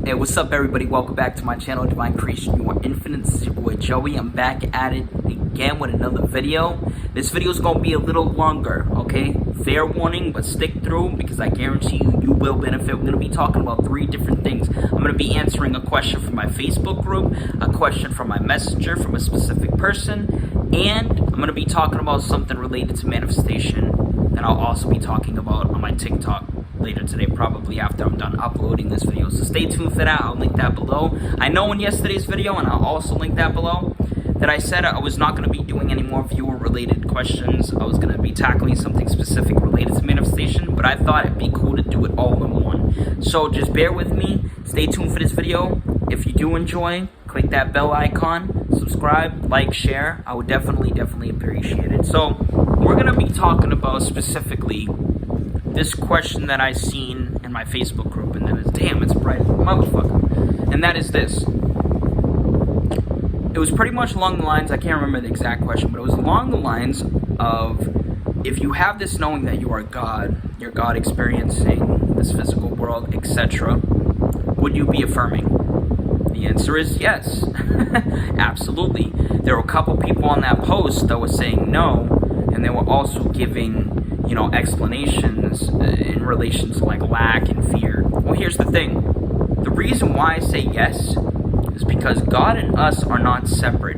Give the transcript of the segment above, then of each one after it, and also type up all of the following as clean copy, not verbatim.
Hey, what's up everybody? Welcome back to my channel, Divine Creation, You Are Infinite. This is your boy Joey. I'm back at it again with another video. This video is going to be a little longer, okay? Fair warning, but stick through because I guarantee you will benefit. We're going to be talking about 3 different things. I'm going to be answering a question from my Facebook group, a question from my messenger from a specific person, and I'm going to be talking about something related to manifestation that I'll also be talking about on my TikTok later today, probably after I'm done uploading this video. So stay tuned for that. I'll link that below. I know in yesterday's video, and I'll also link that below, that I said I was not going to be doing any more viewer related questions. I was going to be tackling something specific related to manifestation, but I thought it'd be cool to do it all in one. So just bear with me. Stay tuned for this video. If you do enjoy, click that bell icon, subscribe, like, share. I would definitely appreciate it. So we're going to be talking about specifically this question that I seen in my Facebook group, and then damn, it's bright, motherfucker. And that is this. It was pretty much along the lines, I can't remember the exact question, but it was along the lines of, if you have this knowing that you are God, you're God experiencing this physical world, etc., would you be affirming? The answer is yes. Absolutely. There were a couple people on that post that were saying no, and they were also giving, you know, explanations in relation to like lack and fear. Well, here's the thing. The reason why I say yes is because God and us are not separate.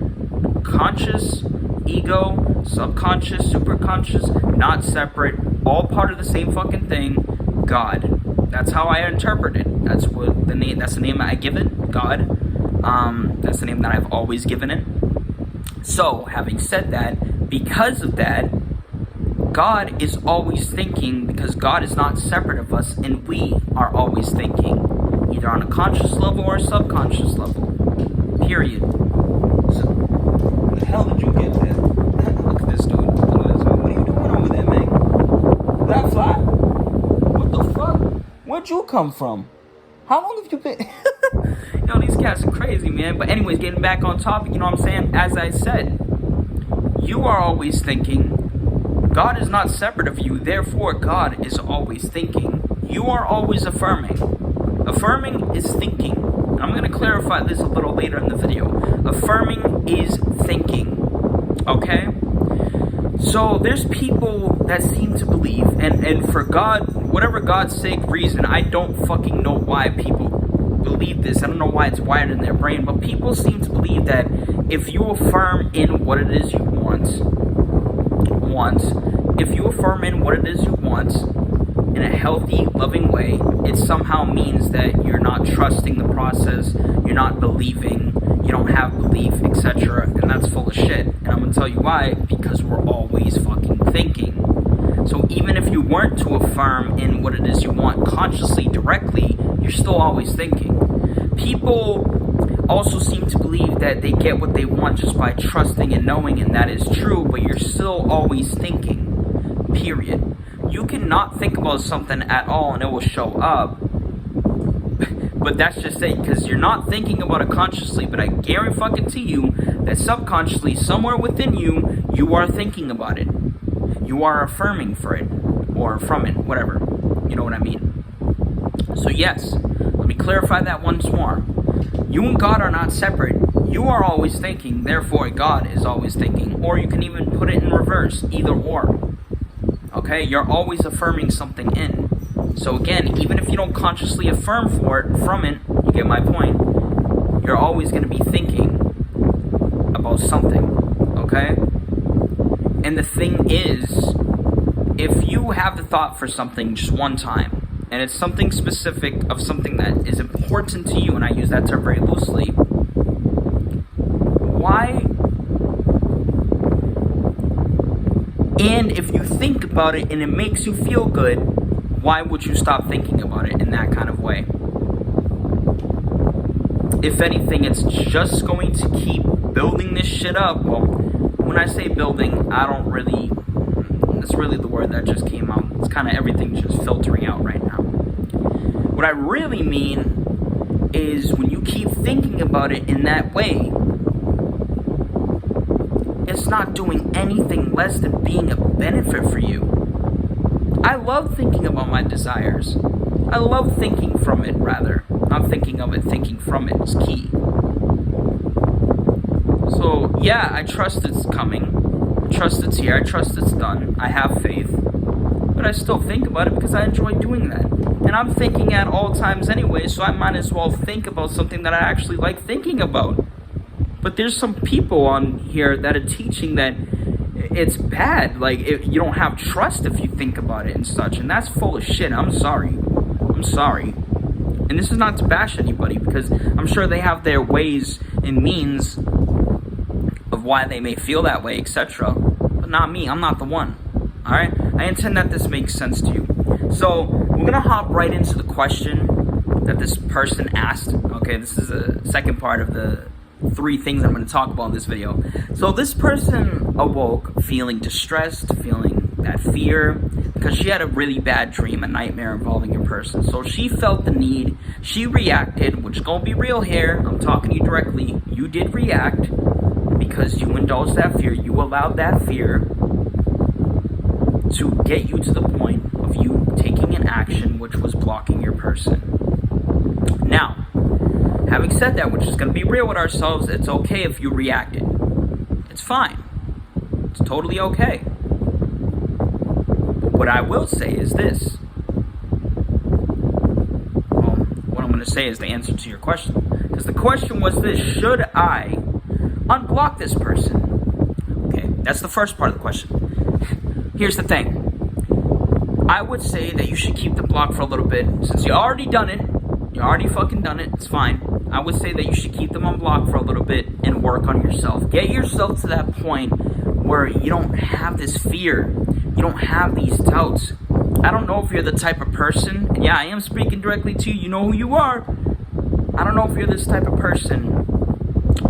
Conscious, ego, subconscious, superconscious, not separate, all part of the same fucking thing, God. That's how I interpret it. That's what the name, that's the name that I give it, God. That's the name that I've always given it. So, having said that, because of that, God is always thinking, because God is not separate of us, and we are always thinking, either on a conscious level or a subconscious level. Period. So, where the hell did you get that? Look at this dude. Look at this dude. What are you doing over there, man? That fly? What the fuck? Where'd you come from? How long have you been? Yo, these cats are crazy, man. But anyways, getting back on topic, you know what I'm saying? As I said, you are always thinking. God is not separate of you, therefore God is always thinking. You are always affirming. Affirming is thinking. I'm going to clarify this a little later in the video. Affirming is thinking. Okay? So there's people that seem to believe, and for God, whatever God's sake reason, I don't fucking know why people believe this. I don't know why it's wired in their brain, but people seem to believe that if you affirm in what it is you want, if you affirm in what it is you want in a healthy, loving way, it somehow means that you're not trusting the process, you're not believing, you don't have belief, etc. And that's full of shit. And I'm gonna tell you why, because we're always fucking thinking. So even if you weren't to affirm in what it is you want consciously, directly, you're still always thinking. People also seem to believe that they get what they want just by trusting and knowing, and that is true, but you're still always thinking. Period. You cannot think about something at all and it will show up. But that's just it, because you're not thinking about it consciously, but I guarantee you that subconsciously, somewhere within you, you are thinking about it. You are affirming for it, or from it, whatever. You know what I mean? So yes, let me clarify that once more. You and God are not separate. You are always thinking, therefore God is always thinking. Or you can even put it in reverse, either or. Okay, you're always affirming something in. So again, even if you don't consciously affirm for it, from it, you get my point, you're always going to be thinking about something, okay? And the thing is, if you have the thought for something just one time, and it's something specific of something that is important to you, and I use that term very loosely, why? And if you think about it and it makes you feel good, why would you stop thinking about it in that kind of way? If anything, it's just going to keep building this shit up. Well, when I say building, I don't really, that's really the word that just came out. It's kind of everything just filtering out right now. What I really mean is when you keep thinking about it in that way, it's not doing anything less than being a benefit for you. I love thinking about my desires. I love thinking from it, rather. Not thinking of it, thinking from it is key. So, yeah, I trust it's coming. I trust it's here. I trust it's done. I have faith. But I still think about it because I enjoy doing that. And I'm thinking at all times anyway, so I might as well think about something that I actually like thinking about. But there's some people on here that are teaching that it's bad. Like, you don't have trust if you think about it and such. And that's full of shit. I'm sorry. And this is not to bash anybody, because I'm sure they have their ways and means of why they may feel that way, etc. But not me. I'm not the one. Alright? I intend that this makes sense to you. So, we're going to hop right into the question that this person asked. Okay, this is the second part of the 3 things I'm going to talk about in this video. So, this person awoke feeling distressed, feeling that fear, because she had a really bad dream, a nightmare involving a person. So she felt the need, she reacted, which is going to be real here, I'm talking to you directly, you did react, because you indulged that fear, you allowed that fear to get you to the point of you taking an action which was blocking your person. Now, having said that, which is going to be real with ourselves, it's okay if you reacted. It's fine. It's totally okay. What I will say is this. Well, what I'm going to say is the answer to your question. Because the question was this: should I unblock this person? Okay, that's the first part of the question. Here's the thing. I would say that you should keep them blocked for a little bit. Since you already done it, you already fucking done it, it's fine. I would say that you should keep them unblocked for a little bit and work on yourself. Get yourself to that point where you don't have this fear. You don't have these doubts. I don't know if you're the type of person, and yeah, I am speaking directly to you, you know who you are. I don't know if you're this type of person,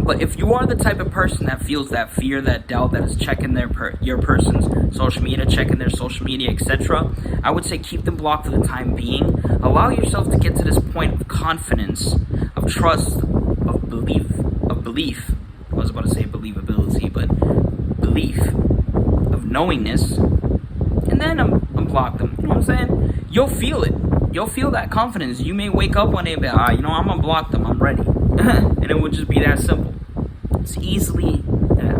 but if you are the type of person that feels that fear, that doubt, that is checking your person's social media, checking their social media, etc., I would say keep them blocked for the time being. Allow yourself to get to this point of confidence, of trust, of belief. I was about to say believability, but belief, of knowingness. And then unblock them. You know what I'm saying? You'll feel it. You'll feel that confidence. You may wake up one day and be like, I'm gonna block them. I'm ready. And it would just be that simple. It's easy and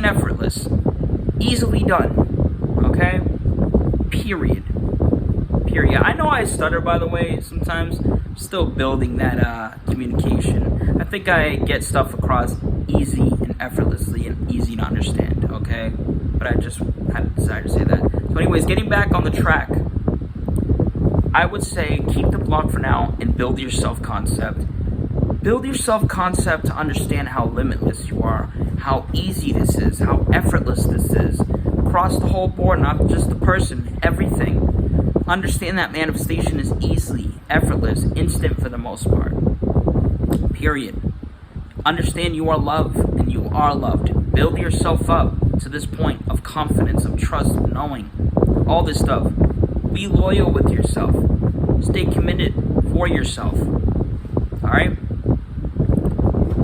effortless. Easily done. Okay? Period. I know I stutter, by the way, sometimes. I'm still building that communication. I think I get stuff across easy and effortlessly and easy to understand, okay? But I just had to decide to say that. So anyways, getting back on the track, I would say keep the block for now and build your self-concept. Build your self-concept to understand how limitless you are, how easy this is, how effortless this is. Across the whole board, not just the person, everything. Understand that manifestation is easily, effortless, instant for the most part. Period. Understand you are loved and you are loved. Build yourself up to this point of confidence, of trust, knowing, all this stuff. Be loyal with yourself. Stay committed for yourself. Alright?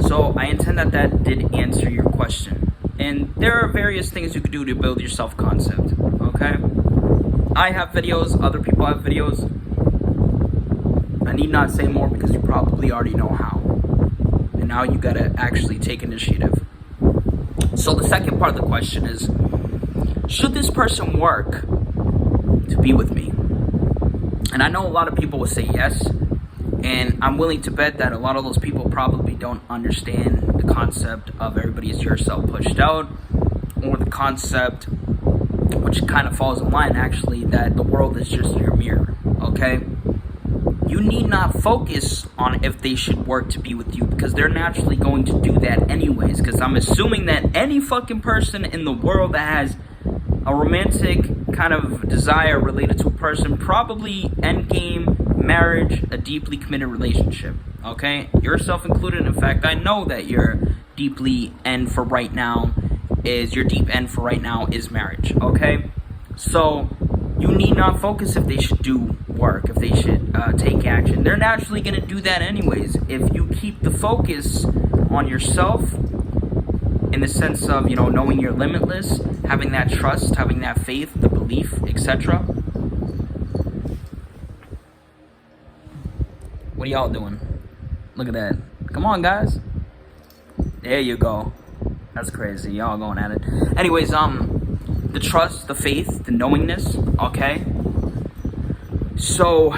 So I intend that did answer your question. And there are various things you could do to build your self-concept. Okay? I have videos, other people have videos. I need not say more because you probably already know how. And now you gotta actually take initiative. So the second part of the question is, should this person work to be with me? And I know a lot of people will say yes. And I'm willing to bet that a lot of those people probably don't understand the concept of everybody is yourself pushed out, or the concept, which kind of falls in line actually, that the world is just your mirror, okay? You need not focus on if they should work to be with you, because they're naturally going to do that anyways, because I'm assuming that any fucking person in the world that has a romantic kind of desire related to a person, probably endgame, marriage, a deeply committed relationship, okay? Yourself included. In fact, I know that your deep end for right now is marriage, okay? So you need not focus if they should do work, if they should take action. They're naturally going to do that anyways. If you keep the focus on yourself in the sense of, knowing you're limitless, having that trust, having that faith, the belief, etc., What are y'all doing? Look at that. Come on, guys. There you go. That's crazy. Y'all going at it. Anyways, the trust, the faith, the knowingness, okay? So,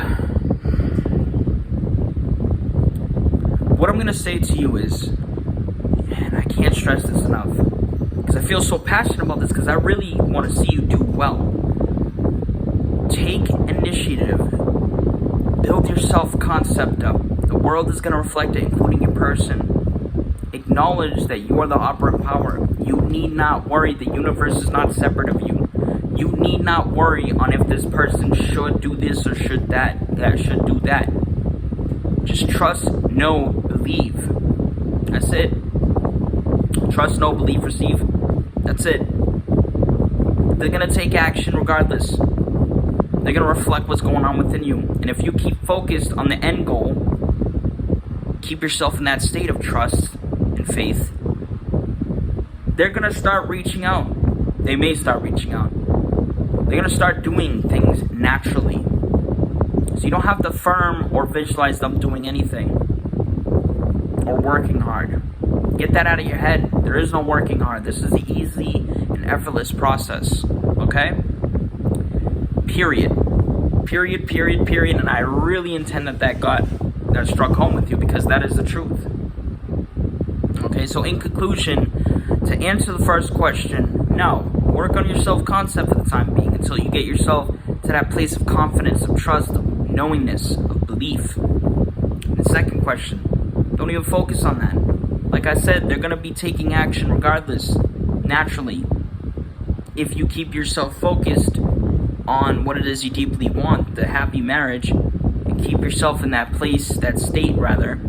what I'm going to say to you is, and I can't stress this enough, because I feel so passionate about this, because I really want to see you do well. Take initiative. Build your self-concept up. The world is going to reflect it, including your person. Acknowledge that you are the operant power. You need not worry. The universe is not separate of you. You need not worry on if this person should do this or should should do that. Just trust, know, believe. That's it. Trust, know, believe, receive. That's it. They're going to take action regardless. They're going to reflect what's going on within you. And if you keep focused on the end goal, keep yourself in that state of trust and faith, they're going to start reaching out. They may start reaching out. They're going to start doing things naturally. So you don't have to affirm or visualize them doing anything or working hard. Get that out of your head. There is no working hard. This is the easy and effortless process. Okay? Period. Period, period, period. And I really intend that struck home with you, because that is the truth. Okay, so in conclusion, to answer the first question, no. Work on your self-concept for the time being until you get yourself to that place of confidence, of trust, of knowingness, of belief. And the second question, don't even focus on that. Like I said, they're going to be taking action regardless, naturally, if you keep yourself focused on what it is you deeply want, the happy marriage, and keep yourself in that place, that state rather,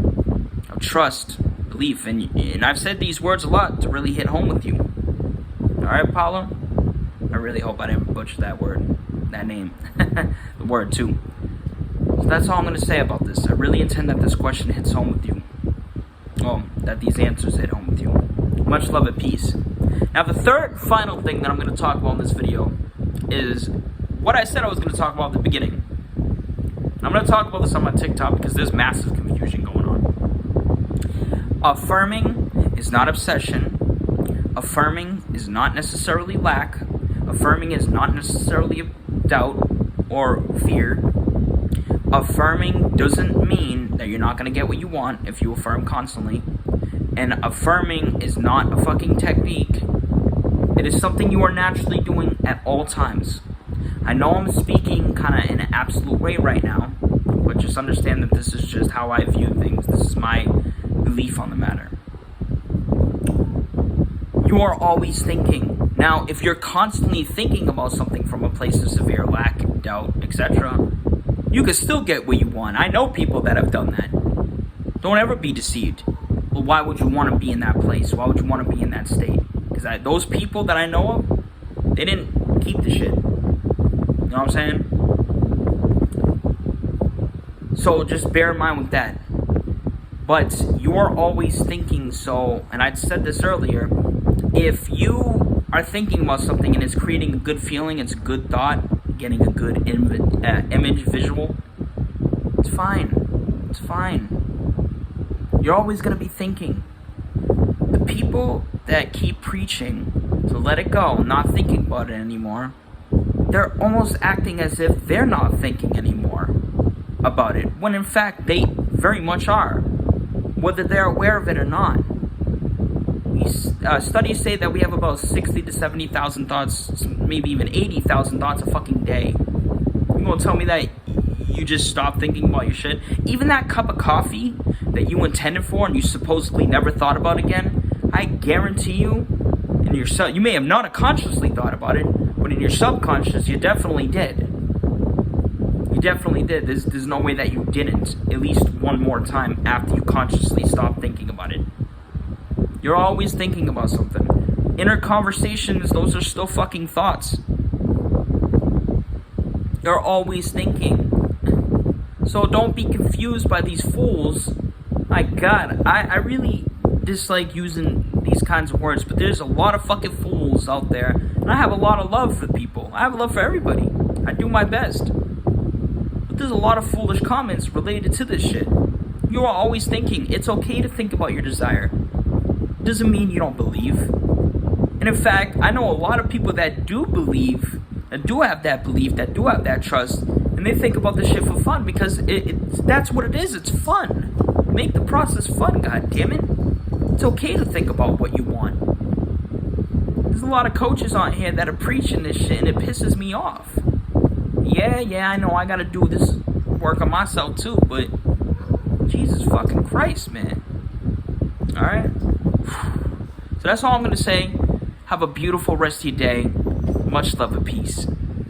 of trust, belief. And I've said these words a lot to really hit home with you. Alright, Paolo? I really hope I didn't butcher that word, that name, the word too. So that's all I'm going to say about this. I really intend that this question hits home with you. Well, that these answers hit home with you. Much love and peace. Now, the third final thing that I'm going to talk about in this video is what I said I was going to talk about at the beginning. I'm going to talk about this on my TikTok because there's massive confusion going on. Affirming is not obsession. Affirming is not necessarily lack. Affirming is not necessarily doubt or fear. Affirming doesn't mean that you're not going to get what you want if you affirm constantly. And affirming is not a fucking technique. It is something you are naturally doing at all times. I know I'm speaking kind of in an absolute way right now, but just understand that this is just how I view things. This is my belief on the matter. You are always thinking. Now, if you're constantly thinking about something from a place of severe lack, doubt, etc., you can still get what you want. I know people that have done that. Don't ever be deceived. Well, why would you want to be in that place? Why would you want to be in that state? Because those people that I know of, they didn't keep the shit. You know what I'm saying? So just bear in mind with that. But you're always thinking, so, and I said this earlier, if you are thinking about something and it's creating a good feeling, it's a good thought, getting a good image, visual, it's fine. It's fine. You're always going to be thinking. The people that keep preaching to let it go, not thinking about it anymore, they're almost acting as if they're not thinking anymore about it, when in fact they very much are, whether they're aware of it or not. Studies say that we have about 60 to 70,000 thoughts, maybe even 80,000 thoughts a fucking day. You gonna tell me that you just stop thinking about your shit? Even that cup of coffee that you intended for and you supposedly never thought about again, I guarantee you, you may have not consciously thought about it, but in your subconscious, you definitely did. You definitely did. There's no way that you didn't, at least one more time after you consciously stopped thinking about it. You're always thinking about something. Inner conversations, those are still fucking thoughts. You're always thinking. So don't be confused by these fools. My God, I really dislike using these kinds of words, but there's a lot of fucking fools out there, and I have a lot of love for people. I have love for everybody. I do my best. But there's a lot of foolish comments related to this shit. You are always thinking. It's okay to think about your desire. Doesn't mean you don't believe. And in fact, I know a lot of people that do believe, that do have that belief, that do have that trust, and they think about this shit for fun because that's what it is. It's fun. Make the process fun, god damn it. It's okay to think about what you want. There's a lot of coaches on here that are preaching this shit and it pisses me off. Yeah, I know I gotta do this work on myself too, but Jesus fucking Christ, man. Alright? So that's all I'm gonna say. Have a beautiful rest of your day. Much love and peace.